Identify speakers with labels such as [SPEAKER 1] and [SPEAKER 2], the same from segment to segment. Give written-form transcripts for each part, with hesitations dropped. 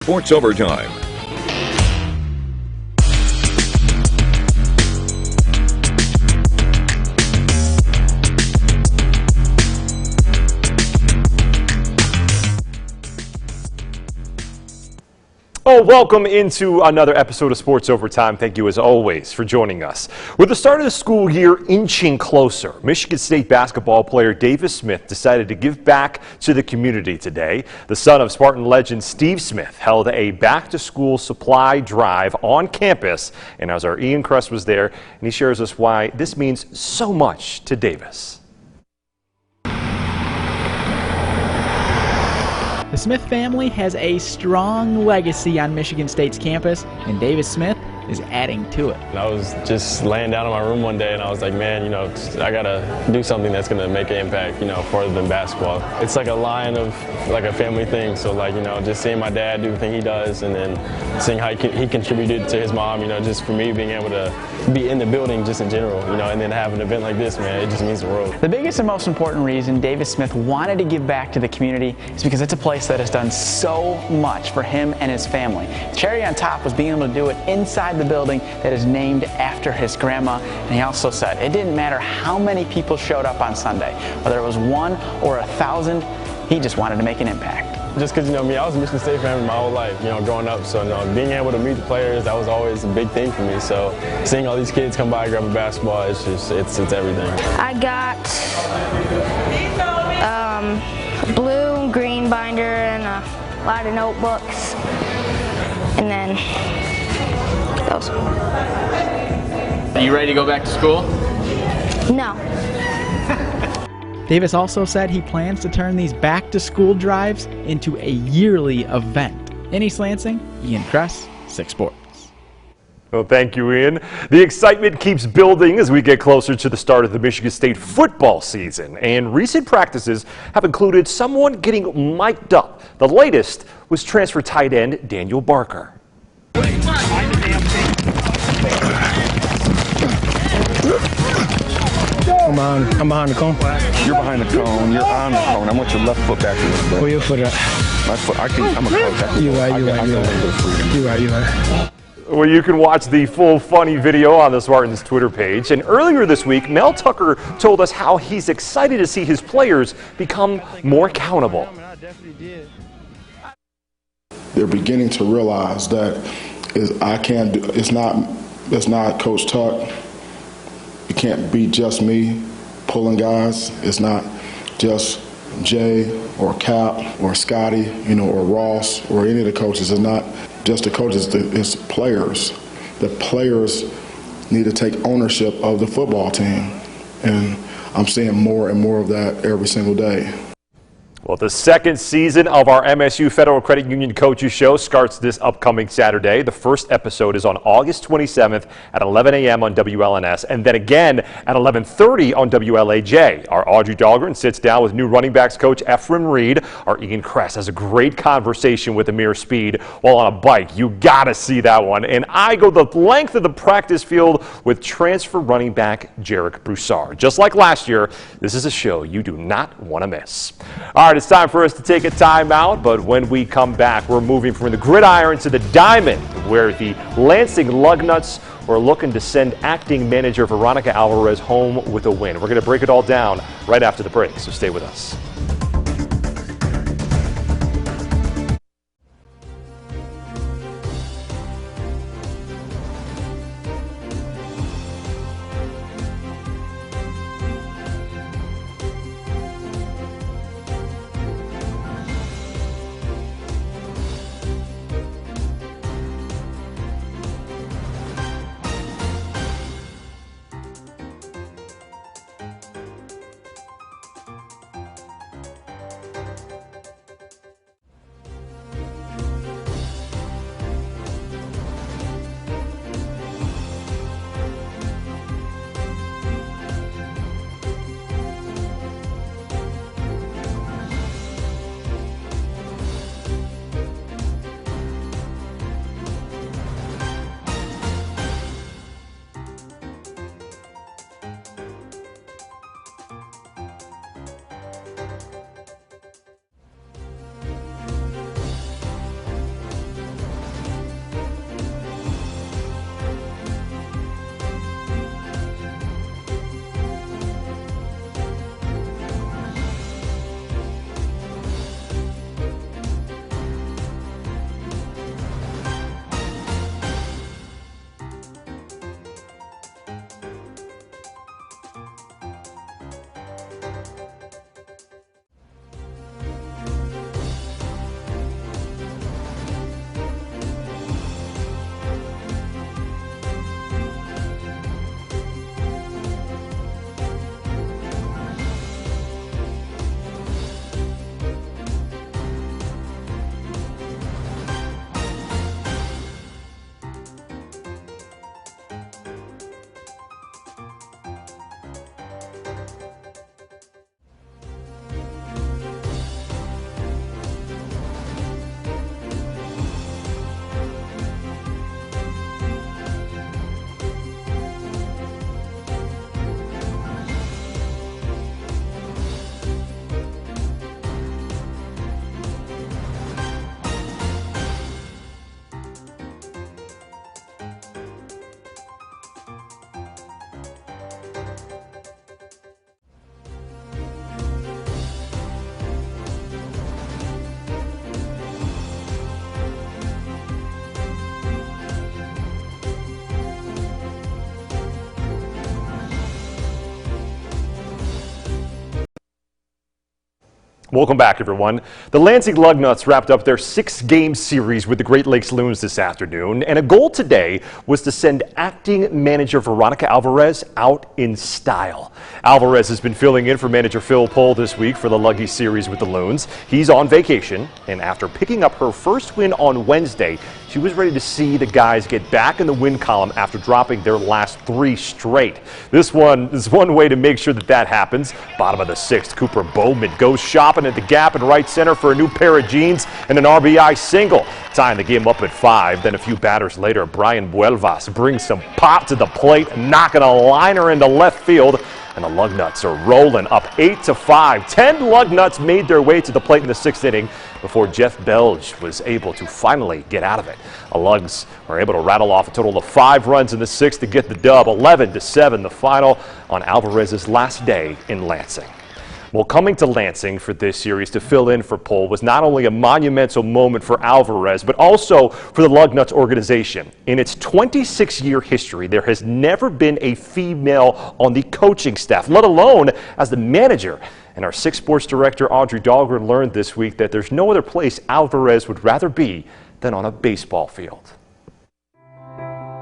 [SPEAKER 1] Sports Overtime.
[SPEAKER 2] Oh, welcome into another episode of Sports Overtime. Thank you, as always, for joining us. With the start of the school year inching closer, Michigan State basketball player Davis Smith decided to give back to the community today. The son of Spartan legend Steve Smith held a back-to-school supply drive on campus, and as our Ian Kress was there, and he shares us why this means so much to Davis.
[SPEAKER 3] The Smith family has a strong legacy on Michigan State's campus, and Davis Smith is adding to it.
[SPEAKER 4] I was just laying down in my room one day and I was like, man, I gotta do something that's gonna make an impact, further than basketball. It's like a line of like a family thing. So just seeing my dad do the thing he does and then seeing how he contributed to his mom, just for me being able to be in the building just in general, and then have an event like this, man, it just means the world.
[SPEAKER 3] The biggest and most important reason Davis Smith wanted to give back to the community is because it's a place that has done so much for him and his family. The cherry on top was being able to do it inside the building that is named after his grandma. And he also said it didn't matter how many people showed up on Sunday, whether it was 1 or 1,000, he just wanted to make an impact.
[SPEAKER 4] Just because, I was a Michigan State fan my whole life, growing up. So, being able to meet the players, that was always a big thing for me. So, seeing all these kids come by and grab a basketball, it's everything.
[SPEAKER 5] I got blue and green binder and a lot of notebooks. And then those.
[SPEAKER 6] Are you ready to go back to school?
[SPEAKER 5] No.
[SPEAKER 3] Davis also said he plans to turn these back-to-school drives into a yearly event. In East Lansing, Ian Kress, 6 Sports.
[SPEAKER 2] Well, thank you, Ian. The excitement keeps building as we get closer to the start of the Michigan State football season, and recent practices have included someone getting mic'd up. The latest was transfer tight end Daniel Barker.
[SPEAKER 7] I'm behind the cone.
[SPEAKER 8] You're behind the cone. You're on the cone. I want your left foot back in this.
[SPEAKER 7] Where your foot at?
[SPEAKER 8] My foot. I'm a coach.
[SPEAKER 7] You're right.
[SPEAKER 2] Well, you can watch the full funny video on the Spartans Twitter page. And earlier this week, Mel Tucker told us how he's excited to see his players become more accountable.
[SPEAKER 9] They're beginning to realize that it's not Coach Tuck. It can't be just me pulling guys. It's not just Jay or Cap or Scotty, or Ross or any of the coaches. It's not just the coaches, it's players. The players need to take ownership of the football team. And I'm seeing more and more of that every single day.
[SPEAKER 2] Well, the second season of our MSU Federal Credit Union Coaches Show starts this upcoming Saturday. The first episode is on August 27th at 11 a.m. on WLNS, and then again at 11:30 on WLAJ. Our Audrey Dahlgren sits down with new running backs coach Ephraim Reed. Our Ian Kress has a great conversation with Amir Speed while on a bike. You gotta see that one. And I go the length of the practice field with transfer running back Jarek Broussard. Just like last year, this is a show you do not want to miss. All right, it's time for us to take a timeout, but when we come back, we're moving from the gridiron to the diamond, where the Lansing Lugnuts are looking to send acting manager Veronica Alvarez home with a win. We're going to break it all down right after the break, so stay with us. Welcome back, everyone. The Lansing Lugnuts wrapped up their 6-game series with the Great Lakes Loons this afternoon, and a goal today was to send acting manager Veronica Alvarez out in style. Alvarez has been filling in for manager Phil Pohl this week for the Luggy series with the Loons. He's on vacation, and after picking up her first win on Wednesday, she was ready to see the guys get back in the win column after dropping their last 3 straight. This one is one way to make sure that happens. Bottom of the 6th, Cooper Bowman goes shopping at the gap in right center for a new pair of jeans and an RBI single, tying the game up at 5. Then a few batters later, Brian Buelvas brings some pop to the plate, knocking a liner into left field. And the Lugnuts are rolling up 8-5. 10 Lugnuts made their way to the plate in the 6th inning before Jeff Belge was able to finally get out of it. The Lugs were able to rattle off a total of 5 runs in the 6th to get the dub. 11-7 the final on Alvarez's last day in Lansing. Well, coming to Lansing for this series to fill in for Pohl was not only a monumental moment for Alvarez, but also for the Lugnuts organization. In its 26-year history, there has never been a female on the coaching staff, let alone as the manager. And our 6 sports director, Audrey Dahlgren, learned this week that there's no other place Alvarez would rather be than on a baseball field.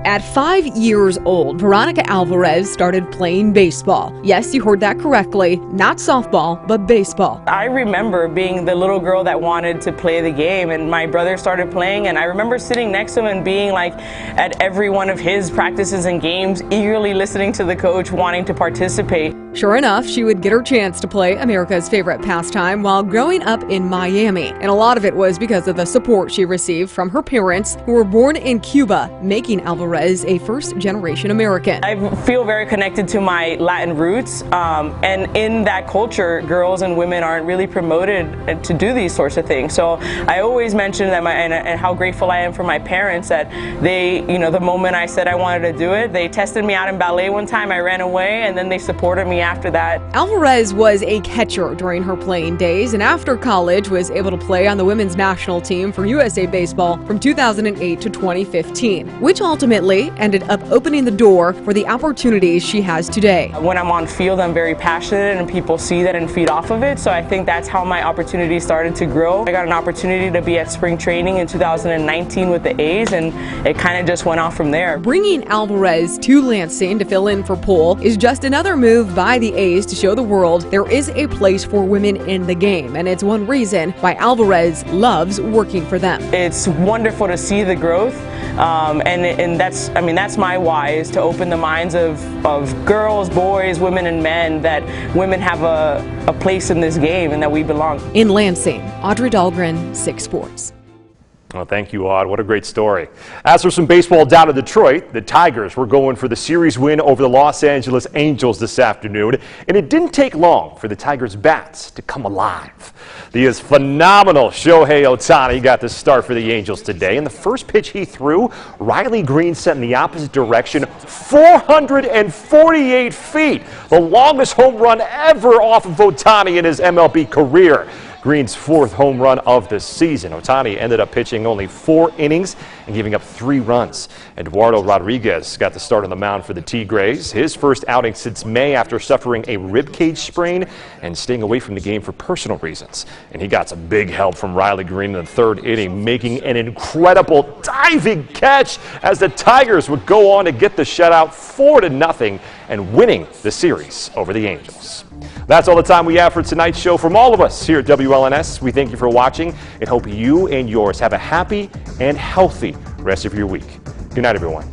[SPEAKER 1] At 5 years old, Veronica Alvarez started playing baseball. Yes, you heard that correctly. Not softball, but baseball.
[SPEAKER 10] I remember being the little girl that wanted to play the game, and my brother started playing, and I remember sitting next to him and being like at every one of his practices and games, eagerly listening to the coach, wanting to participate.
[SPEAKER 1] Sure enough, she would get her chance to play America's favorite pastime while growing up in Miami. And a lot of it was because of the support she received from her parents, who were born in Cuba, making Alvarez a first-generation American.
[SPEAKER 10] I feel very connected to my Latin roots, and in that culture, girls and women aren't really promoted to do these sorts of things. So I always mention that and how grateful I am for my parents that they, the moment I said I wanted to do it, they tested me out in ballet one time, I ran away, and then they supported me after that. Alvarez
[SPEAKER 1] was a catcher during her playing days, and after college was able to play on the women's national team for USA Baseball from 2008 to 2015, which ultimately ended up opening the door for the opportunities she has today.
[SPEAKER 10] When I'm on field, I'm very passionate, and people see that and feed off of it, so I think that's how my opportunities started to grow. I got an opportunity to be at spring training in 2019 with the A's, and it kind of just went off from there.
[SPEAKER 1] Bringing Alvarez to Lansing to fill in for Pohl is just another move by the A's to show the world there is a place for women in the game, and it's one reason why Alvarez loves working for them.
[SPEAKER 10] It's wonderful to see the growth, and that's my why, is to open the minds of girls, boys, women, and men, that women have a place in this game and that we belong.
[SPEAKER 1] In Lansing, Audrey Dahlgren, 6 Sports.
[SPEAKER 2] Well, thank you, Aud. What a great story. As for some baseball down in Detroit, the Tigers were going for the series win over the Los Angeles Angels this afternoon, and it didn't take long for the Tigers' bats to come alive. The phenomenal Shohei Ohtani got the start for the Angels today, and the first pitch he threw, Riley Green sent in the opposite direction, 448 feet, the longest home run ever off of Ohtani in his MLB career. Green's 4th home run of the season. Ohtani ended up pitching only 4 innings and giving up 3 runs. Eduardo Rodriguez got the start on the mound for the Tigres, his first outing since May after suffering a ribcage sprain and staying away from the game for personal reasons. And he got some big help from Riley Green in the 3rd inning, making an incredible diving catch as the Tigers would go on to get the shutout 4-0 and winning the series over the Angels. That's all the time we have for tonight's show. From all of us here at WLNS, we thank you for watching and hope you and yours have a happy and healthy rest of your week. Good night, everyone.